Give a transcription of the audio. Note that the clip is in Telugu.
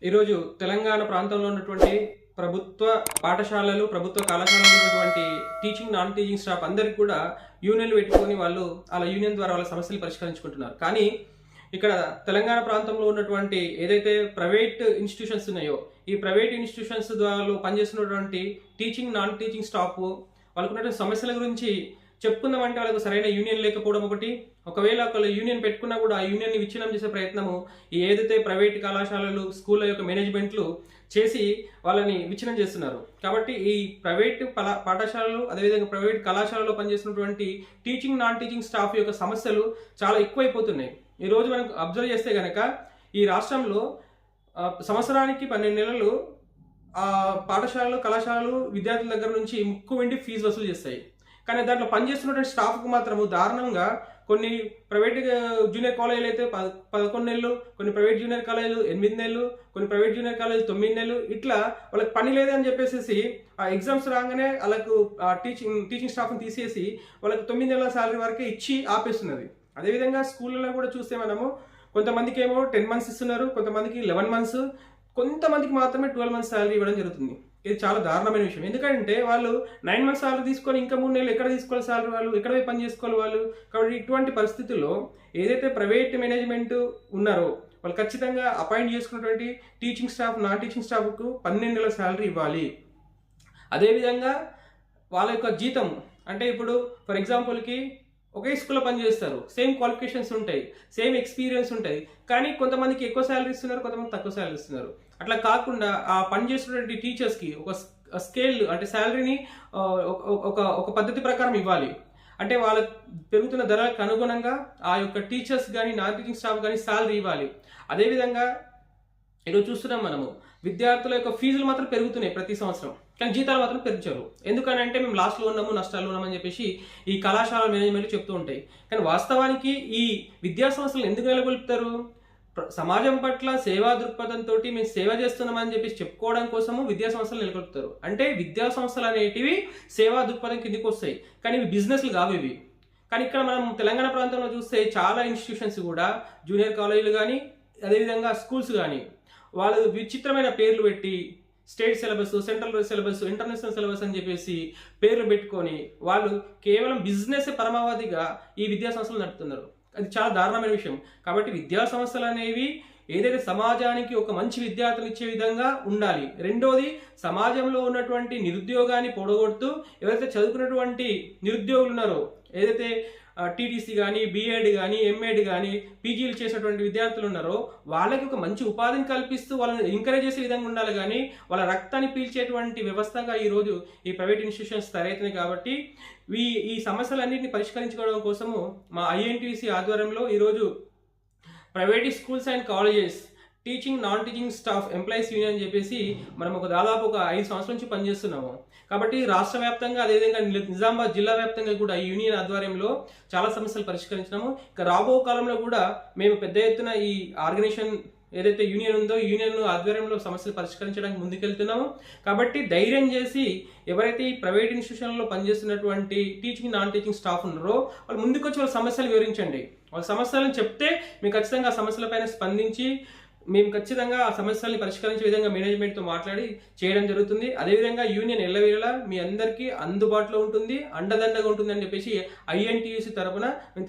ఈరోజు తెలంగాణ ప్రాంతంలో ఉన్నటువంటి ప్రభుత్వ పాఠశాలలు, ప్రభుత్వ కళాశాలలో ఉన్నటువంటి టీచింగ్, నాన్ టీచింగ్ స్టాఫ్ అందరికి కూడా యూనియన్లు పెట్టుకొని వాళ్ళు అలా యూనియన్ ద్వారా వాళ్ళ సమస్యలు పరిష్కరించుకుంటున్నారు. కానీ ఇక్కడ తెలంగాణ ప్రాంతంలో ఉన్నటువంటి ఏదైతే ప్రైవేట్ ఇన్స్టిట్యూషన్స్ ఉన్నాయో, ఈ ప్రైవేట్ ఇన్స్టిట్యూషన్స్ ద్వారా పనిచేస్తున్నటువంటి టీచింగ్, నాన్ టీచింగ్ స్టాఫ్ వాళ్ళకున్నటువంటి సమస్యల గురించి చెప్పుకుందామంటే వాళ్ళకు సరైన యూనియన్ లేకపోవడం ఒకటి. ఒకవేళ ఒకళ్ళు యూనియన్ పెట్టుకున్నా కూడా ఆ యూనియన్ని విచ్ఛిన్నం చేసే ప్రయత్నము ఏదైతే ప్రైవేట్ కళాశాలలు, స్కూళ్ళ యొక్క మేనేజ్మెంట్లు చేసి వాళ్ళని విచ్ఛిన్నం చేస్తున్నారు. కాబట్టి ఈ ప్రైవేట్ పాఠశాలలు, అదేవిధంగా ప్రైవేట్ కళాశాలలో పనిచేస్తున్నటువంటి టీచింగ్, నాన్ టీచింగ్ స్టాఫ్ యొక్క సమస్యలు చాలా ఎక్కువైపోతున్నాయి. ఈరోజు మనం అబ్జర్వ్ చేస్తే కనుక ఈ రాష్ట్రంలో సంవత్సరానికి 12 నెలలు పాఠశాలలు, కళాశాలలు విద్యార్థుల దగ్గర నుంచి ముక్కు వెండి ఫీజు వసూలు చేస్తాయి. కానీ దాంట్లో పనిచేస్తున్నటువంటి స్టాఫ్కు మాత్రము దారుణంగా కొన్ని ప్రైవేట్ జూనియర్ కాలేజీలు అయితే 11 నెలలు, కొన్ని ప్రైవేట్ జూనియర్ కాలేజీలు 8 నెలలు, కొన్ని ప్రైవేట్ జూనియర్ కాలేజీలు 9 నెలలు, ఇట్లా వాళ్ళకి పని లేదని చెప్పేసి ఆ ఎగ్జామ్స్ రాగానే వాళ్ళకు టీచింగ్ స్టాఫ్ని తీసేసి వాళ్ళకి 9 నెలల శాలరీ వరకే ఇచ్చి ఆపేస్తున్నది. అదేవిధంగా స్కూళ్ళలో కూడా చూస్తే మనము కొంతమందికి ఏమో 10 మంత్స్ ఇస్తున్నారు, కొంతమందికి 11 మంత్స్, కొంతమందికి మాత్రమే 12 మంత్స్ శాలరీ ఇవ్వడం జరుగుతుంది. ఇది చాలా దారుణమైన విషయం. ఎందుకంటే వాళ్ళు 9 మంత్స్ శాలరీ తీసుకొని ఇంకా 3 నెలలు ఎక్కడ తీసుకోవాలి శాలరీ, వాళ్ళు ఎక్కడ పోయి పని చేసుకోవాలి వాళ్ళు. కాబట్టి ఇటువంటి పరిస్థితుల్లో ఏదైతే ప్రైవేట్ మేనేజ్మెంట్ ఉన్నారో వాళ్ళు ఖచ్చితంగా అపాయింట్ చేసుకున్నటువంటి టీచింగ్ స్టాఫ్, నాన్ టీచింగ్ స్టాఫ్కు 12 నెలల శాలరీ ఇవ్వాలి. అదేవిధంగా వాళ్ళ యొక్క జీతం అంటే ఇప్పుడు ఫర్ ఎగ్జాంపుల్కి ఒకే స్కూల్లో పనిచేస్తారు, సేమ్ క్వాలిఫికేషన్స్ ఉంటాయి, సేమ్ ఎక్స్పీరియన్స్ ఉంటుంది, కానీ కొంతమందికి ఎక్కువ శాలరీ ఇస్తున్నారు, కొంతమంది తక్కువ శాలరీ ఇస్తున్నారు. అట్లా కాకుండా ఆ పనిచేస్తున్నటువంటి టీచర్స్కి ఒక స్కేల్ అంటే శాలరీని ఒక పద్ధతి ప్రకారం ఇవ్వాలి. అంటే వాళ్ళ పెరుగుతున్న ధరలకు అనుగుణంగా ఆ యొక్క టీచర్స్ కానీ, నాన్ టీచింగ్ స్టాఫ్ కానీ శాలరీ ఇవ్వాలి. అదేవిధంగా ఈరోజు చూస్తున్నాం మనము విద్యార్థుల యొక్క ఫీజులు మాత్రం పెరుగుతున్నాయి ప్రతి సంవత్సరం, కానీ జీతాలు మాత్రం పెంచారు. ఎందుకని అంటే మేము లాస్ట్లో ఉన్నాము, నష్టాలు ఉన్నామని చెప్పేసి ఈ కళాశాల మేనేజ్మెంట్లు చెప్తూ ఉంటాయి. కానీ వాస్తవానికి ఈ విద్యా సంస్థలు ఎందుకు నెలకొల్పుతారు? సమాజం పట్ల సేవా దృక్పథంతో మేము సేవ చేస్తున్నామని చెప్పేసి చెప్పుకోవడం కోసము విద్యా సంస్థలు నెలకొల్పుతారు. అంటే విద్యా సంస్థలు అనేటివి సేవా దృక్పథం కిందికి వస్తాయి, కానీ ఇవి బిజినెస్లు కావు ఇవి. కానీ ఇక్కడ మనం తెలంగాణ ప్రాంతంలో చూస్తే చాలా ఇన్స్టిట్యూషన్స్ కూడా జూనియర్ కాలేజీలు కానీ, అదేవిధంగా స్కూల్స్ కానీ వాళ్ళు విచిత్రమైన పేర్లు పెట్టి state syllabus, central syllabus, international syllabus అని చెప్పేసి పేర్లు పెట్టుకొని వాళ్ళు కేవలం బిజినెస్ పరమావధిగా ఈ విద్యా సంస్థలు నడుపుతున్నారు. అది చాలా దారుణమైన విషయం. కాబట్టి విద్యా సంస్థలు అనేవి ఏదైతే సమాజానికి ఒక మంచి విద్యార్థులు ఇచ్చే విధంగా ఉండాలి. రెండోది, సమాజంలో ఉన్నటువంటి నిరుద్యోగాన్ని పొడగొడుతూ ఎవరైతే చదువుకున్నటువంటి నిరుద్యోగులు ఉన్నారో, ఏదైతే టీటీసీ కానీ, బీఎడ్ కానీ, ఎంఎడ్ కానీ, పీజీలు చేసినటువంటి విద్యార్థులు ఉన్నారో వాళ్ళకి ఒక మంచి ఉపాధిని కల్పిస్తూ వాళ్ళని ఎంకరేజ్ చేసే విధంగా ఉండాలి. కానీ వాళ్ళ రక్తాన్ని పీల్చేటువంటి వ్యవస్థగా ఈరోజు ఈ ప్రైవేట్ ఇన్స్టిట్యూషన్స్ తయారవుతున్నాయి. కాబట్టి ఈ సమస్యలన్నింటినీ పరిష్కరించుకోవడం కోసము మా ఐఎన్టీసీ ఆధ్వర్యంలో ఈరోజు private schools and colleges teaching, non teaching staff employees union అని చెప్పేసి మనం దాదాపు 5 సంవత్సరాల నుంచి పనిచేస్తున్నాము. కాబట్టి రాష్ట్ర వ్యాప్తంగా, అదేవిధంగా నిజామాబాద్ జిల్లా వ్యాప్తంగా కూడా ఈ యూనియన్ ఆధ్వర్యంలో చాలా సమస్యలు పరిష్కరించినాము. ఇక రాబో కాలంలో కూడా మేము పెద్ద ఎత్తున ఈ ఆర్గనైజేషన్ ఏదైతే యూనియన్ ఉందో ఈ యూనియన్ ఆధ్వర్యంలో సమస్యలు పరిష్కరించడానికి ముందుకెళ్తున్నాము. కాబట్టి ధైర్యం చేసి ఎవరైతే ఈ ప్రైవేట్ ఇన్స్టిట్యూషన్లో పనిచేస్తున్నటువంటి టీచింగ్, నాన్ టీచింగ్ స్టాఫ్ ఉన్నారో వాళ్ళు ముందుకొచ్చి వాళ్ళ సమస్యలు వివరించండి. వాళ్ళ సమస్యలను చెప్తే మేము ఖచ్చితంగా ఆ సమస్యలపైన స్పందించి మేము ఖచ్చితంగా ఆ సమస్యల్ని పరిష్కరించే విధంగా మేనేజ్మెంట్తో మాట్లాడి చేయడం జరుగుతుంది. అదేవిధంగా యూనియన్ ఎల్లవేళలా మీ అందరికీ అందుబాటులో ఉంటుంది, అండదండగా ఉంటుంది అని చెప్పేసి ఐఎన్టీయూసీ తరపున మేము